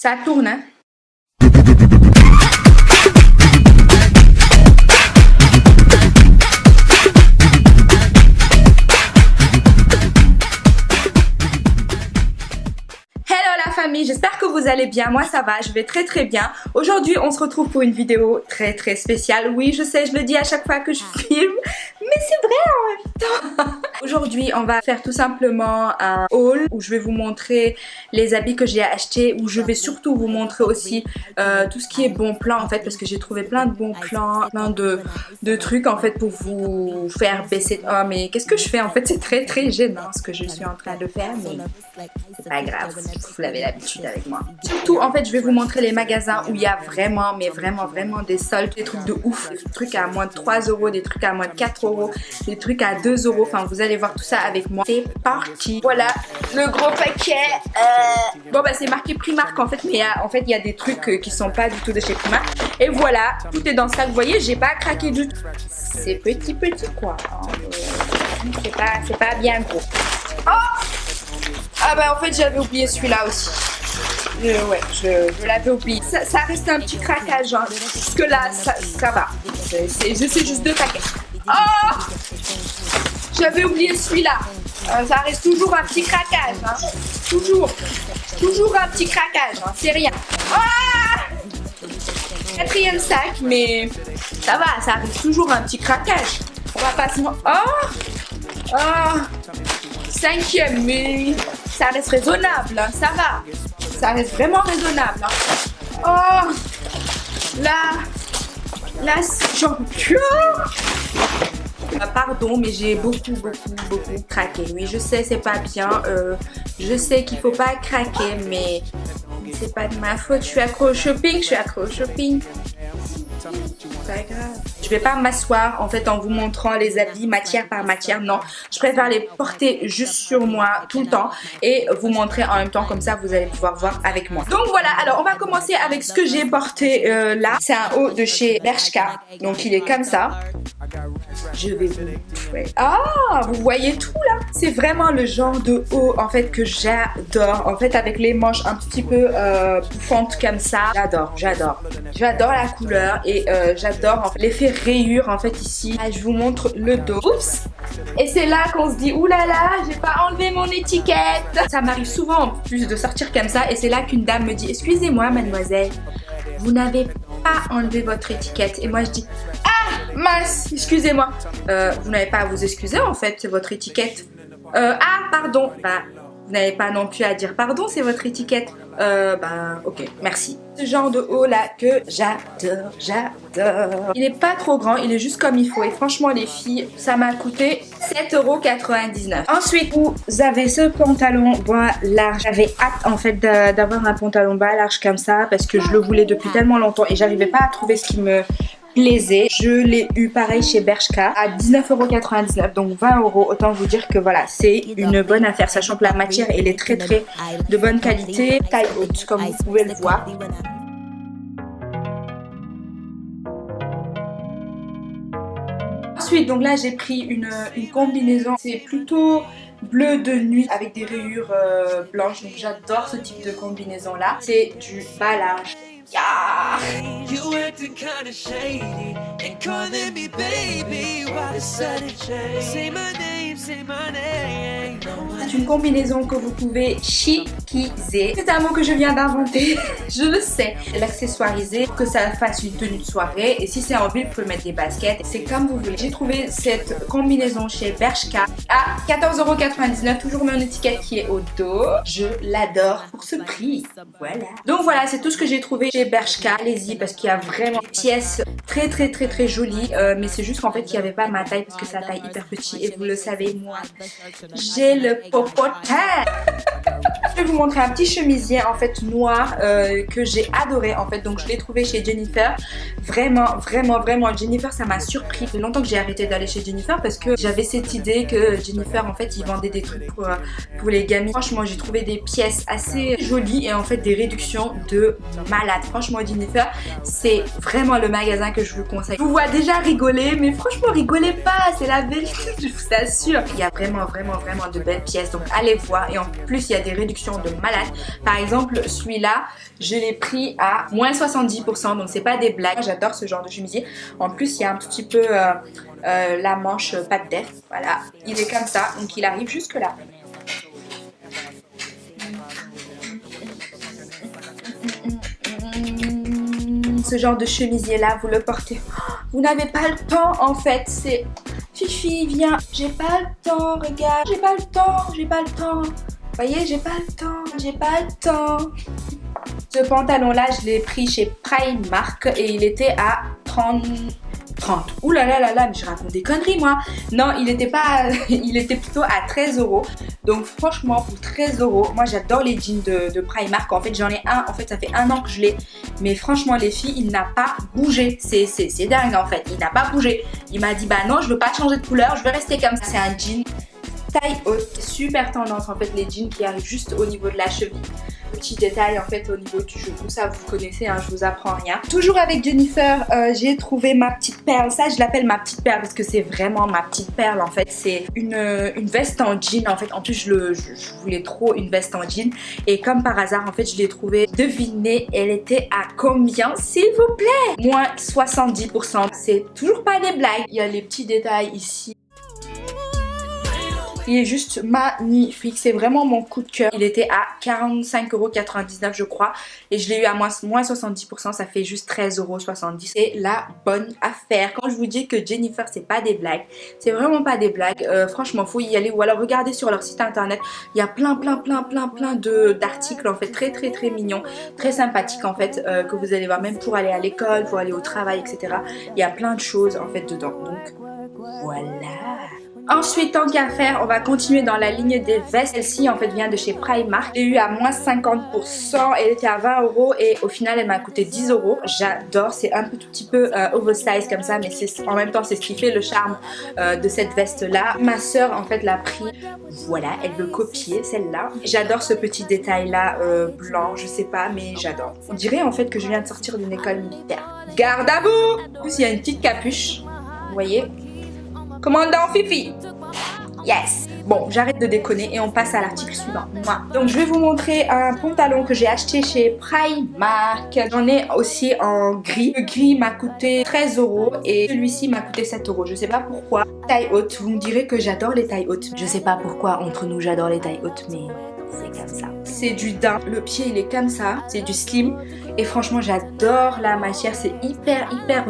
Ça tourne, hein. J'espère que vous allez bien, moi ça va, je vais très bien. Aujourd'hui on se retrouve pour une vidéo très spéciale. Oui je sais, je le dis à chaque fois que je filme, mais c'est vrai en même temps. Aujourd'hui on va faire tout simplement un haul où je vais vous montrer les habits que j'ai achetés, où je vais surtout vous montrer aussi tout ce qui est bon plan en fait, parce que j'ai trouvé plein de bons plans, plein de trucs en fait pour vous faire baisser. Oh mais qu'est-ce que je fais en fait, c'est très gênant ce que je suis en train de faire, mais c'est pas grave, vous l'avez l'habitude avec moi. Surtout en fait je vais vous montrer les magasins où il y a vraiment des soldes, des trucs de ouf, des trucs à moins de 3 €, des trucs à moins de 4 €, des trucs à 2 €, enfin vous allez voir tout ça avec moi. C'est parti. Voilà le gros paquet. Bon bah c'est marqué Primark en fait, mais en fait il y a des trucs qui sont pas du tout de chez Primark. Et voilà, tout est dans ça, vous voyez, j'ai pas craqué du tout. C'est petit quoi. C'est pas bien gros. Oh! Ah bah en fait j'avais oublié celui-là aussi. Ouais, je l'avais oublié. Ça reste un petit craquage, hein. Jusque là ça va. C'est juste 2 paquets. Oh! J'avais oublié celui-là. Ça reste toujours un petit craquage, hein. Toujours un petit craquage, hein. C'est rien. Oh! 4e sac, mais ça va, ça reste toujours un petit craquage. On va pas se... Oh! 5e, mais ça reste raisonnable, hein. Ça va. Ça reste vraiment raisonnable, hein. Oh! Là, j'en peux. Pardon, mais j'ai beaucoup craqué. Oui, je sais, c'est pas bien. Je sais qu'il faut pas craquer, mais c'est pas de ma faute. Je suis accro au shopping, Pas grave. Je vais pas m'asseoir en fait en vous montrant les habits matière par matière, non. Je préfère les porter juste sur moi tout le temps et vous montrer en même temps, comme ça vous allez pouvoir voir avec moi. Donc voilà, alors on va commencer avec ce que j'ai porté là. C'est un haut de chez Bershka, donc il est comme ça. Je vais vous montrer. Ah, vous voyez tout là? C'est vraiment le genre de haut en fait que j'adore. En fait avec les manches un petit peu bouffantes comme ça. J'adore la couleur et j'adore en fait, l'effet rayure en fait ici. Ah, je vous montre le dos. Oups! Et c'est là qu'on se dit oulala, j'ai pas enlevé mon étiquette. Ça m'arrive souvent en plus de sortir comme ça et c'est là qu'une dame me dit excusez-moi mademoiselle, vous n'avez pas enlevé votre étiquette. Et moi je dis ah mince, excusez-moi. Vous n'avez pas à vous excuser en fait, c'est votre étiquette. Ah pardon. Bah vous n'avez pas non plus à dire pardon, c'est votre étiquette. Bah ok, merci. Ce genre de haut là que j'adore. Il est pas trop grand, il est juste comme il faut. Et franchement les filles, ça m'a coûté 7,99 €. Ensuite, vous avez ce pantalon bas large. J'avais hâte en fait d'avoir un pantalon bas large comme ça parce que je le voulais depuis tellement longtemps et j'arrivais pas à trouver ce qui me plaisait. Je l'ai eu pareil chez Bershka à 19,99 €, donc 20 €. Autant vous dire que voilà, c'est une bonne affaire, sachant que la matière elle est très de bonne qualité, taille haute comme vous pouvez le voir. Ensuite donc là j'ai pris une combinaison, c'est plutôt bleu de nuit avec des rayures blanches, donc j'adore ce type de combinaison là. C'est du bas large. Yeah. C'est une combinaison que vous pouvez chiquiser. C'est un mot que je viens d'inventer, je le sais. L'accessoiriser pour que ça fasse une tenue de soirée. Et si c'est en ville, vous pouvez mettre des baskets. C'est comme vous voulez. J'ai trouvé cette combinaison chez Bershka à 14,99 €. Toujours mon étiquette qui est au dos. Je l'adore pour ce prix. Voilà. Donc voilà, c'est tout ce que j'ai trouvé chez Bershka. Allez-y parce qu'il y a vraiment des pièces très jolies. Mais c'est juste qu'en fait, il n'y avait pas ma taille parce que sa taille hyper petit. Et vous le savez, moi, j'ai le popotin. Je vais vous montrer un petit chemisier en fait noir que j'ai adoré en fait. Donc je l'ai trouvé chez Jennifer. Vraiment Jennifer, ça m'a surpris. Ça fait longtemps que j'ai arrêté d'aller chez Jennifer parce que j'avais cette idée que Jennifer en fait ils vendaient des trucs pour les gamines. Franchement j'ai trouvé des pièces assez jolies et en fait des réductions de malade. Franchement Jennifer, c'est vraiment le magasin que je vous conseille. Je vous vois déjà rigoler, mais franchement rigolez pas, c'est la vérité, je vous assure. Il y a vraiment de belles pièces, donc allez voir. Et en plus il y a des réductions réduction de malade. Par exemple, celui-là, je l'ai pris à moins 70%, donc c'est pas des blagues. J'adore ce genre de chemisier. En plus, il y a un petit peu la manche patte d'œuf. Voilà, il est comme ça, donc il arrive jusque là. Ce genre de chemisier là, vous le portez, vous n'avez pas le temps en fait. C'est Fifi, viens, j'ai pas le temps, regarde, j'ai pas le temps, j'ai pas le temps. Vous voyez, j'ai pas le temps, j'ai pas le temps. Ce pantalon là, je l'ai pris chez Primark et il était à 30. Ouh là là là là, mais je raconte des conneries moi. Non, il était pas, il était plutôt à 13 €. Donc franchement, pour 13 €, moi j'adore les jeans de Primark. En fait, j'en ai un, en fait, ça fait 1 an que je l'ai. Mais franchement, les filles, il n'a pas bougé. C'est dingue en fait, il n'a pas bougé. Il m'a dit, bah non, je veux pas changer de couleur, je veux rester comme ça. C'est un jean taille haute, super tendance en fait, les jeans qui arrivent juste au niveau de la cheville. Petit détail en fait au niveau du genou, ça vous connaissez, hein, je vous apprends rien. Toujours avec Jennifer, j'ai trouvé ma petite perle. Ça je l'appelle ma petite perle parce que c'est vraiment ma petite perle en fait. C'est une veste en jean en fait. En plus je voulais trop une veste en jean. Et comme par hasard en fait je l'ai trouvée. Devinez, elle était à combien s'il vous plaît? Moins 70%. C'est toujours pas des blagues. Il y a les petits détails ici. Il est juste magnifique, c'est vraiment mon coup de cœur. Il était à 45,99 € je crois. Et je l'ai eu à moins 70%, ça fait juste 13,70 €. C'est la bonne affaire. Quand je vous dis que Jennifer, c'est pas des blagues, c'est vraiment pas des blagues. Franchement, faut y aller. Ou alors regardez sur leur site internet. Il y a plein d'articles en fait, très mignons, très sympathiques en fait, que vous allez voir même pour aller à l'école, pour aller au travail, etc. Il y a plein de choses en fait dedans. Donc voilà. Ensuite, tant qu'à faire, on va continuer dans la ligne des vestes. Celle-ci, en fait, vient de chez Primark. J'ai eu à moins 50%. Elle était à 20 € et au final, elle m'a coûté 10 €. J'adore. C'est un tout petit peu oversize comme ça, mais en même temps, c'est ce qui fait le charme de cette veste-là. Ma soeur, en fait, l'a pris. Voilà, elle veut copier celle-là. J'adore ce petit détail-là blanc. Je sais pas, mais j'adore. On dirait, en fait, que je viens de sortir d'une école militaire. Garde à vous! En plus, il y a une petite capuche. Vous voyez? Commandant Fifi. Yes. Bon, j'arrête de déconner et on passe à l'article suivant. Donc je vais vous montrer un pantalon que j'ai acheté chez Primark. J'en ai aussi en gris. Le gris m'a coûté 13 € et celui-ci m'a coûté 7 €. Je sais pas pourquoi. Taille haute, vous me direz que j'adore les tailles hautes. Je sais pas pourquoi entre nous j'adore les tailles hautes, mais c'est comme ça. C'est du daim, le pied il est comme ça, c'est du slim. Et franchement j'adore la matière, c'est hyper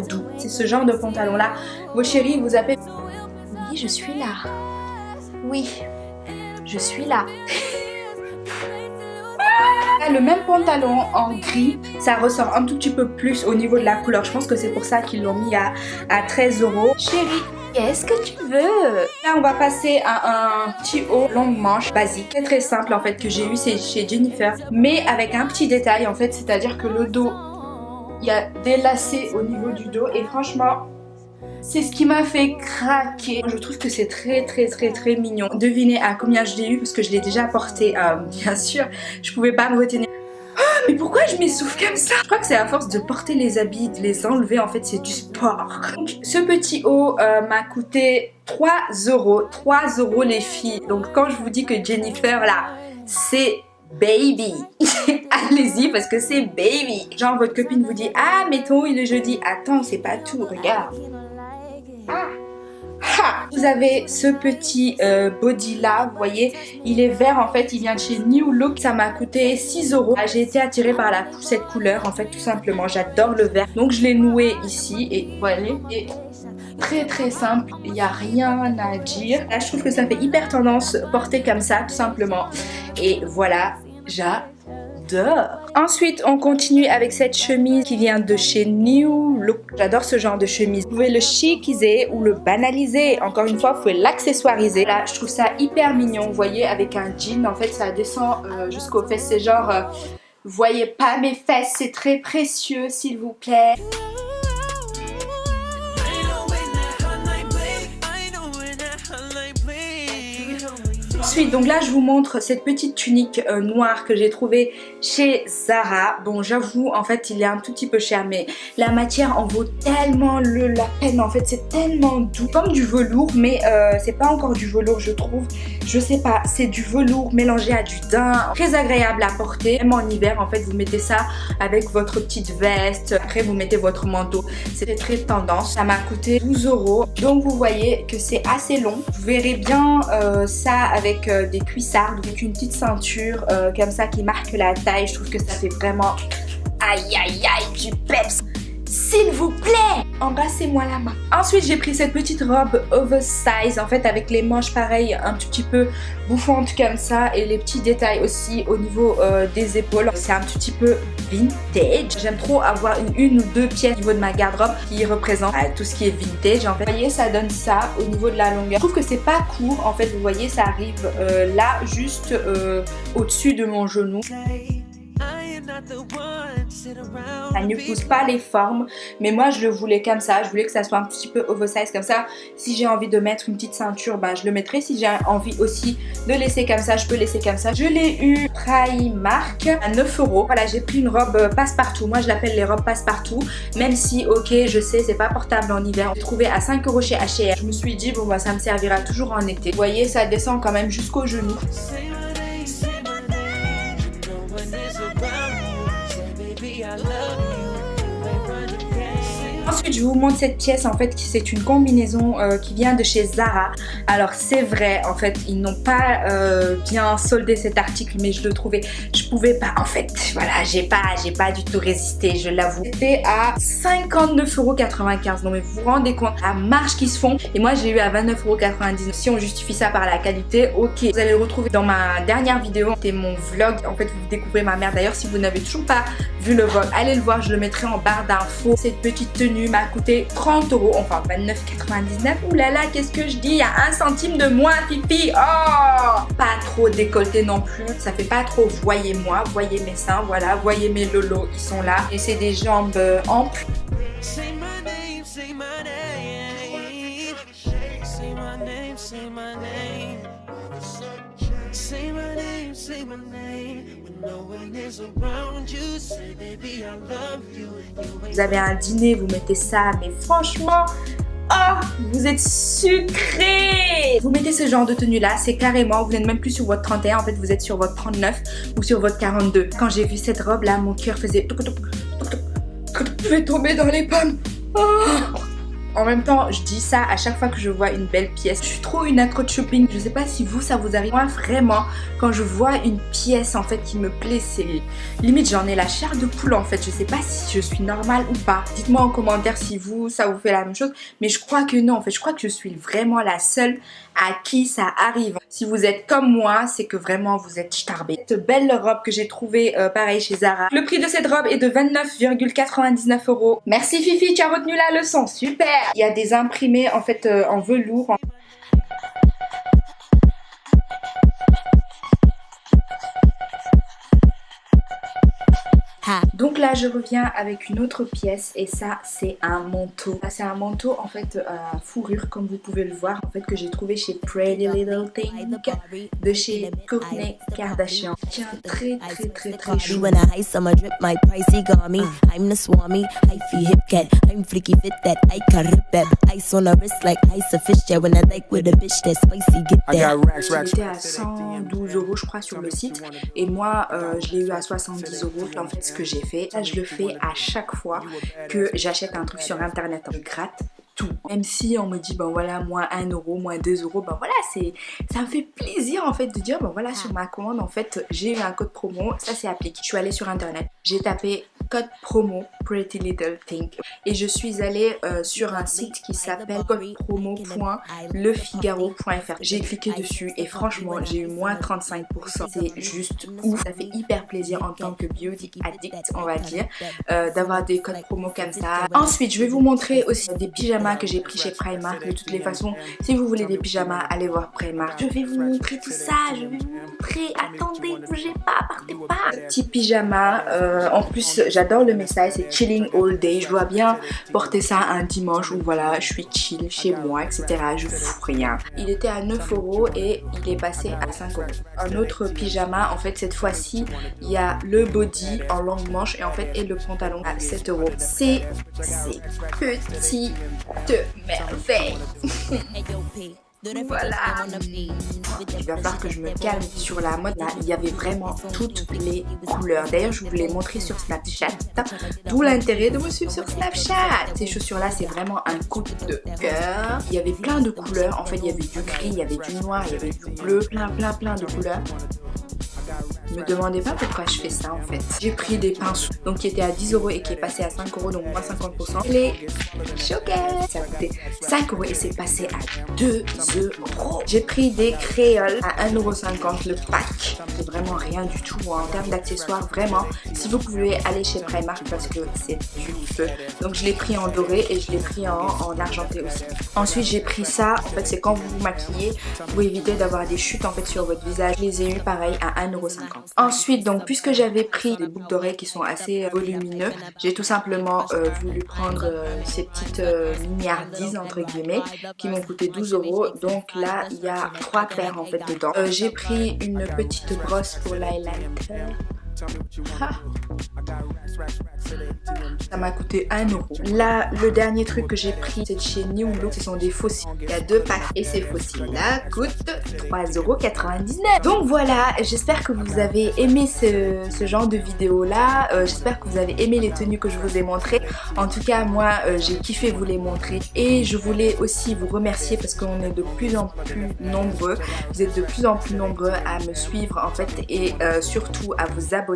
doux. C'est ce genre de pantalon là. Vos chéris vous appellent... Oui, je suis là. Oui, je suis là. Le même pantalon en gris, ça ressort un tout petit peu plus au niveau de la couleur. Je pense que c'est pour ça qu'ils l'ont mis à 13 €. Chérie, qu'est-ce que tu veux? Là, on va passer à un petit haut longue manche basique. Très simple en fait que j'ai eu, c'est chez Jennifer. Mais avec un petit détail en fait, c'est-à-dire que le dos, il y a des lacets au niveau du dos. Et franchement... c'est ce qui m'a fait craquer. Je trouve que c'est très mignon. Devinez à combien je l'ai eu parce que je l'ai déjà porté. Bien sûr, je pouvais pas me retenir. Oh, mais pourquoi je m'essouffle comme ça? Je crois que c'est à force de porter les habits, de les enlever. En fait, c'est du sport. Donc, ce petit haut m'a coûté 3 €. 3 € les filles. Donc quand je vous dis que Jennifer là, c'est... baby. Allez-y parce que c'est baby. Genre votre copine vous dit ah mais ton haut il est jeudi. Attends, c'est pas tout, regarde. Vous avez ce petit body là, vous voyez, il est vert en fait, il vient de chez New Look, ça m'a coûté 6 €. J'ai été attirée par cette couleur en fait tout simplement, j'adore le vert. Donc je l'ai noué ici et voilà, et très simple, il n'y a rien à dire. Là je trouve que ça fait hyper tendance porter comme ça tout simplement. Et voilà, j'adore. Ensuite, on continue avec cette chemise qui vient de chez New Look. J'adore ce genre de chemise. Vous pouvez le chiciser ou le banaliser. Encore une fois, vous pouvez l'accessoiriser. Là, je trouve ça hyper mignon. Vous voyez, avec un jean, en fait, ça descend jusqu'aux fesses. C'est genre, vous voyez pas mes fesses, c'est très précieux, s'il vous plaît. Ensuite, donc là je vous montre cette petite tunique noire que j'ai trouvée chez Zara. Bon, j'avoue en fait il est un tout petit peu cher, mais la matière en vaut tellement la peine. En fait c'est tellement doux, comme du velours, mais c'est pas encore du velours je trouve. Je sais pas, c'est du velours mélangé à du daim, très agréable à porter. Même en hiver en fait vous mettez ça avec votre petite veste, après vous mettez votre manteau. C'était très tendance, ça m'a coûté 12 €. Donc vous voyez que c'est assez long. Vous verrez bien ça avec des cuissardes, avec une petite ceinture comme ça qui marque la taille. Je trouve que ça fait vraiment aïe aïe aïe du peps. S'il vous plaît, embrassez-moi la main. Ensuite j'ai pris cette petite robe oversize en fait avec les manches pareil un tout petit peu bouffantes comme ça et les petits détails aussi au niveau des épaules. C'est un tout petit peu vintage. J'aime trop avoir une ou deux pièces au niveau de ma garde-robe qui représentent tout ce qui est vintage en fait. Vous voyez ça donne ça au niveau de la longueur. Je trouve que c'est pas court en fait, vous voyez ça arrive là juste au-dessus de mon genou. Ça ne pousse pas les formes, mais moi je le voulais comme ça. Je voulais que ça soit un petit peu oversize comme ça. Si j'ai envie de mettre une petite ceinture, bah, je le mettrai. Si j'ai envie aussi de laisser comme ça, je peux laisser comme ça. Je l'ai eu Primark à 9 €. Voilà, j'ai pris une robe passe-partout. Moi je l'appelle les robes passe-partout. Même si, ok, je sais, c'est pas portable en hiver. J'ai trouvé à 5 € chez H&M. Je me suis dit, bon bah ça me servira toujours en été. Vous voyez, ça descend quand même jusqu'au genou. Ensuite je vous montre cette pièce en fait qui c'est une combinaison qui vient de chez Zara. Alors c'est vrai en fait ils n'ont pas bien soldé cet article, mais je le trouvais, je pouvais pas en fait, voilà, j'ai pas du tout résisté, je l'avoue. C'était à 59,95 €. Non mais vous vous rendez compte la marge qui se font, et moi j'ai eu à 29,99 €. Si on justifie ça par la qualité, ok. Vous allez le retrouver dans ma dernière vidéo, c'était mon vlog. En fait vous découvrez ma mère. D'ailleurs si vous n'avez toujours pas vu le vlog, allez le voir, je le mettrai en barre d'infos. Cette petite tenue m'a coûté 30 €, enfin 29,99 €. Ouh là là, qu'est-ce que je dis, il y a 1 centime de moins, Fifi. Oh, pas trop décolleté non plus, ça fait pas trop voyez-moi, voyez mes seins, voilà, voyez mes lolos, ils sont là. Et c'est des jambes amples. Vous avez un dîner, vous mettez ça, mais franchement, oh, vous êtes sucré. Vous mettez ce genre de tenue là, c'est carrément, vous n'êtes même plus sur votre 31, en fait vous êtes sur votre 39 ou sur votre 42. Quand j'ai vu cette robe là, mon cœur faisait je vais tomber dans les pommes. Oh. En même temps, je dis ça à chaque fois que je vois une belle pièce. Je suis trop une accro de shopping. Je sais pas si vous, ça vous arrive. Moi, vraiment, quand je vois une pièce en fait qui me plaît, c'est limite j'en ai la chair de poule en fait. Je sais pas si je suis normale ou pas. Dites-moi en commentaire si vous, ça vous fait la même chose. Mais je crois que non. En fait, je crois que je suis vraiment la seule à qui ça arrive. Si vous êtes comme moi, c'est que vraiment vous êtes starbé. Cette belle robe que j'ai trouvée pareil chez Zara. Le prix de cette robe est de 29,99 €. Merci Fifi, tu as retenu la leçon. Super. Il y a des imprimés en fait en velours. Donc là je reviens avec une autre pièce et ça c'est un manteau. C'est un manteau en fait à fourrure comme vous pouvez le voir en fait que j'ai trouvé chez Pretty Little Thing de chez Kourtney Kardashian. Qui est un très chaud. Il était à 112 € je crois sur le site et moi je l'ai eu à 70 €. En fait ce que j'ai fait, ça je le fais à chaque fois que j'achète un truc sur internet, je gratte tout. Même si on me dit ben voilà moins 1 €, moins 2 €, ben voilà ça me fait plaisir en fait de dire ben voilà sur ma commande en fait j'ai eu un code promo, ça c'est appliqué. Je suis allée sur internet, j'ai tapé code promo Pretty Little Thing et je suis allée sur un site qui s'appelle codepromo.lefigaro.fr. J'ai cliqué dessus et franchement j'ai eu moins 35%. C'est juste ouf, ça fait hyper plaisir en tant que beauty addict on va dire d'avoir des codes promo comme ça. Ensuite je vais vous montrer aussi des pyjamas que j'ai pris chez Primark. De toutes les façons si vous voulez des pyjamas allez voir Primark. Je vais vous montrer tout ça, je vais vous montrer, attendez bougez pas, partez pas. Petit pyjama en plus j'adore le message, c'est chilling all day. Je vois bien porter ça un dimanche où voilà, je suis chill chez moi, etc. Je fous rien. Il était à 9 € et il est passé à 5 €. Un autre pyjama, en fait cette fois-ci, il y a le body en longue manche et en fait et le pantalon à 7 €. C'est petites merveilles. Voilà. Il va falloir que je me calme sur la mode. Là, il y avait vraiment toutes les couleurs. D'ailleurs, je vous l'ai montré sur Snapchat. D'où l'intérêt de me suivre sur Snapchat. Ces chaussures-là, c'est vraiment un coup de cœur. Il y avait plein de couleurs. En fait, il y avait du gris, il y avait du noir, il y avait du bleu. Plein de couleurs. Ne me demandez pas pourquoi je fais ça en fait. J'ai pris des pinceaux donc qui étaient à 10 € et qui est passé à 5 €, donc moins 50%. Les choquettes, ça coûtait 5 € et c'est passé à 2 €. J'ai pris des créoles à 1,50 € le pack. C'est vraiment rien du tout en termes d'accessoires, vraiment. Si vous pouvez aller chez Primark parce que c'est du feu. Donc je l'ai pris en doré et je l'ai pris en argenté aussi. Ensuite j'ai pris ça, en fait c'est quand vous vous maquillez pour éviter d'avoir des chutes en fait sur votre visage. Je les ai eu pareil à 1,50 €. Ensuite, donc puisque j'avais pris des boucles d'oreilles qui sont assez volumineux, j'ai tout simplement voulu prendre ces petites mini hardies entre guillemets qui m'ont coûté 12 €. Donc là, il y a 3 paires en fait dedans. J'ai pris une petite brosse pour l'highlighter. Ça m'a coûté 1 €. Là, le dernier truc que j'ai pris, c'est de chez New Look. Ce sont des fossiles. Il y a 2 packs et ces fossiles-là coûtent 3,99 €. Donc voilà, j'espère que vous avez aimé ce genre de vidéo-là. J'espère que vous avez aimé les tenues que je vous ai montrées. En tout cas, moi, j'ai kiffé vous les montrer. Et je voulais aussi vous remercier parce qu'on est de plus en plus nombreux. Vous êtes de plus en plus nombreux à me suivre en fait et surtout à vous abonner.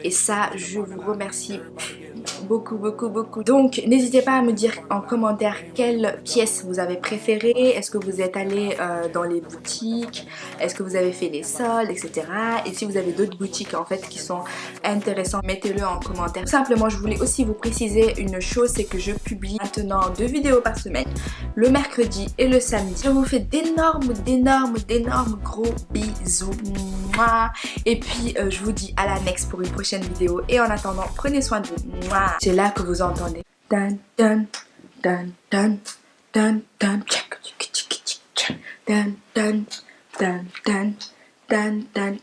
Et ça, je vous remercie beaucoup. Donc n'hésitez pas à me dire en commentaire quelle pièce vous avez préférée. Est-ce que vous êtes allé dans les boutiques, est-ce que vous avez fait les soldes, etc. Et si vous avez d'autres boutiques en fait qui sont intéressantes, mettez-le en commentaire. Tout simplement, je voulais aussi vous préciser une chose, c'est que je publie maintenant 2 vidéos par semaine, le mercredi et le samedi. Je vous fais d'énormes gros bisous. Et puis je vous dis à la next pour une prochaine vidéo. Et en attendant, prenez soin de vous. C'est là que vous entendez. Dun, dun, dun, dun, dun, dun, dun, dun, dun, dun, dun, dun, dun, dun,